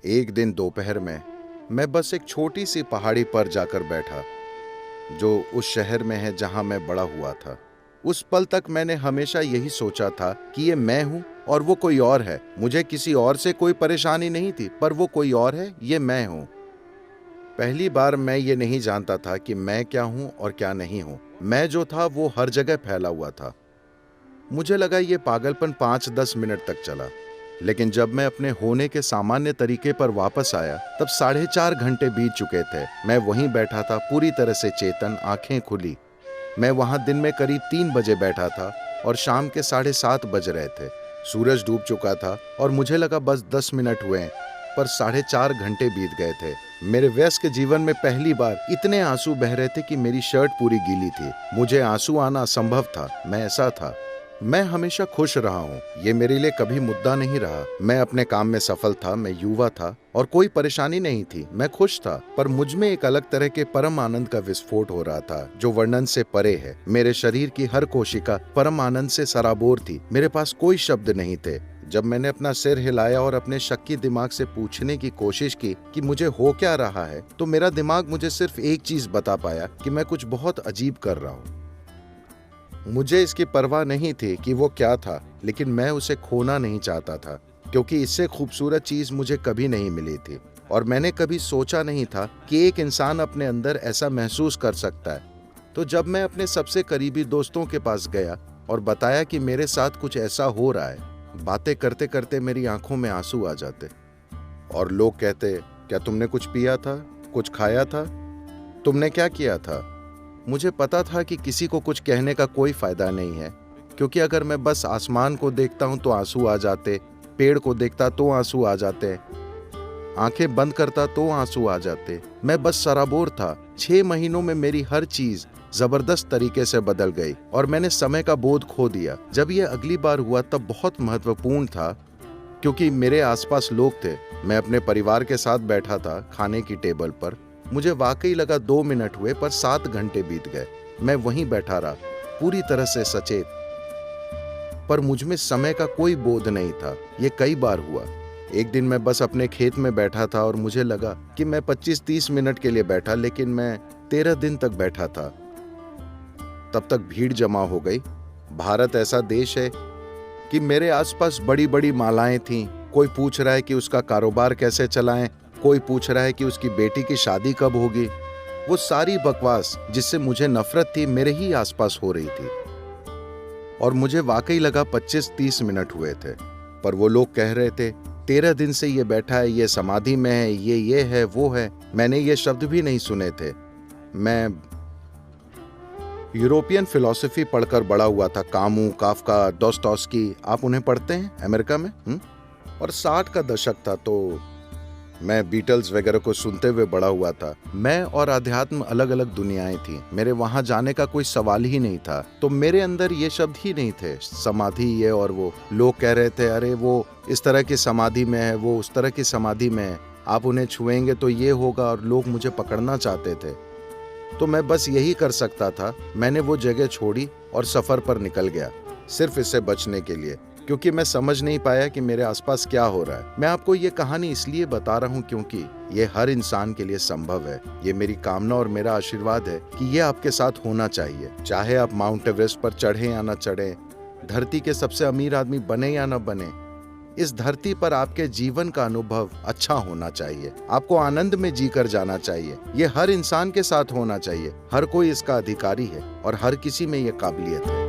एक दिन दोपहर में मैं बस एक छोटी सी पहाड़ी पर जाकर बैठा, जो उस शहर में है जहां मैं बड़ा हुआ था। उस पल तक मैंने हमेशा यही सोचा था कि ये मैं हूं और वो कोई और है। मुझे किसी और से कोई परेशानी नहीं थी, पर वो कोई और है, ये मैं हूं। पहली बार मैं ये नहीं जानता था कि मैं क्या हूं और क्या नहीं हूं। मैं जो था वो हर जगह फैला हुआ था। मुझे लगा ये पागलपन 5-10 मिनट तक चला, लेकिन जब मैं अपने होने के सामान्य तरीके पर वापस आया, तब 4.5 घंटे बीत चुके थे। मैं वहीं बैठा था, पूरी तरह से चेतन, आंखें खुली। मैं वहां दिन में करीब 3 बजे बैठा था और शाम के 7:30 बज रहे थे। सूरज डूब चुका था और मुझे लगा बस 10 मिनट हुए हैं, पर 4.5 घंटे बीत गए थे। मेरे व्यस्त जीवन में पहली बार इतने आंसू बह रहे थे कि मेरी शर्ट पूरी गीली थी। मुझे आंसू आना असंभव था, मैं ऐसा था। मैं हमेशा खुश रहा हूँ, ये मेरे लिए कभी मुद्दा नहीं रहा। मैं अपने काम में सफल था, मैं युवा था और कोई परेशानी नहीं थी। मैं खुश था, पर मुझ में एक अलग तरह के परम आनंद का विस्फोट हो रहा था, जो वर्णन से परे है। मेरे शरीर की हर कोशिका परम आनंद से सराबोर थी। मेरे पास कोई शब्द नहीं थे। जब मैंने अपना सिर हिलाया और अपने शक्की दिमाग से पूछने की कोशिश की कि मुझे हो क्या रहा है, तो मेरा दिमाग मुझे सिर्फ एक चीज बता पाया कि मैं कुछ बहुत अजीब कर रहा हूँ। मुझे इसकी परवाह नहीं थी कि वो क्या था, लेकिन मैं उसे खोना नहीं चाहता था, क्योंकि इससे खूबसूरत चीज मुझे कभी नहीं मिली थी और मैंने कभी सोचा नहीं था कि एक इंसान अपने अंदर ऐसा महसूस कर सकता है। तो जब मैं अपने सबसे करीबी दोस्तों के पास गया और बताया कि मेरे साथ कुछ ऐसा हो रहा है, बातें करते करते मेरी आंखों में आंसू आ जाते और लोग कहते, क्या तुमने कुछ पिया था, कुछ खाया था, तुमने क्या किया था? मुझे पता था कि किसी को कुछ कहने का कोई फायदा नहीं है, क्योंकि अगर मैं बस आसमान को देखता हूं तो आंसू आ जाते, पेड़ को देखता तो आंसू आ जाते, आंखें बंद करता तो आंसू आ जाते। मैं बस सराबोर था। 6 महीनों में मेरी हर चीज जबरदस्त तरीके से बदल गई और मैंने समय का बोध खो दिया। जब यह अगली बार हुआ तब बहुत महत्वपूर्ण था, क्योंकि मेरे आसपास लोग थे। मैं अपने परिवार के साथ बैठा था खाने की टेबल पर। मुझे वाकई लगा 2 मिनट हुए, पर 7 घंटे बीत गए। मैं वहीं बैठा रहा, पूरी तरह से सचेत, पर मुझ में समय का कोई बोध नहीं था। ये कई बार हुआ। एक दिन मैं बस अपने खेत में बैठा था और मुझे लगा कि मैं 25-30 मिनट के लिए बैठा, लेकिन मैं 13 दिन तक बैठा था। तब तक भीड़ जमा हो गई। भारत ऐसा देश है कि मेरे आसपास बड़ी बड़ी मालाएं थीं। कोई पूछ रहा है कि उसका कारोबार कैसे चलाएं, कोई पूछ रहा है कि उसकी बेटी की शादी कब होगी। वो सारी बकवास जिससे मुझे नफरत थी, मेरे ही आसपास हो रही थी और मुझे वाकई लगा 25-30 मिनट हुए थे। पर वो लोग कह रहे थे, 13 दिन से ये बैठा है, ये समाधि में है, ये है, वो है। मैंने ये शब्द भी नहीं सुने थे। मैं यूरोपियन फिलॉसफी पढ़कर बड़ा हुआ था। कामू, काफका, दोस्तोव्स्की, आप उन्हें पढ़ते हैं अमेरिका में? और 60 का दशक था, तो मैं बीटल्स वगैरह को सुनते हुए बड़ा हुआ था। मैं और अध्यात्म अलग अलग दुनियाएं थी। मेरे वहां जाने का कोई सवाल ही नहीं था। तो मेरे अंदर ये शब्द ही नहीं थे, समाधि ये और वो। लोग कह रहे थे, अरे वो इस तरह की समाधि में है, वो उस तरह की समाधि में है, आप उन्हें छुएंगे तो ये होगा, और लोग मुझे पकड़ना चाहते थे। तो मैं बस यही कर सकता था। मैंने वो जगह छोड़ी और सफर पर निकल गया, सिर्फ इससे बचने के लिए, क्योंकि मैं समझ नहीं पाया कि मेरे आसपास क्या हो रहा है। मैं आपको ये कहानी इसलिए बता रहा हूँ क्योंकि ये हर इंसान के लिए संभव है। ये मेरी कामना और मेरा आशीर्वाद है कि ये आपके साथ होना चाहिए। चाहे आप माउंट एवरेस्ट पर चढ़े या न चढ़े, धरती के सबसे अमीर आदमी बने या न बने, इस धरती पर आपके जीवन का अनुभव अच्छा होना चाहिए। आपको आनंद में जीकर जाना चाहिए। ये हर इंसान के साथ होना चाहिए। हर कोई इसका अधिकारी है और हर किसी में ये काबिलियत है।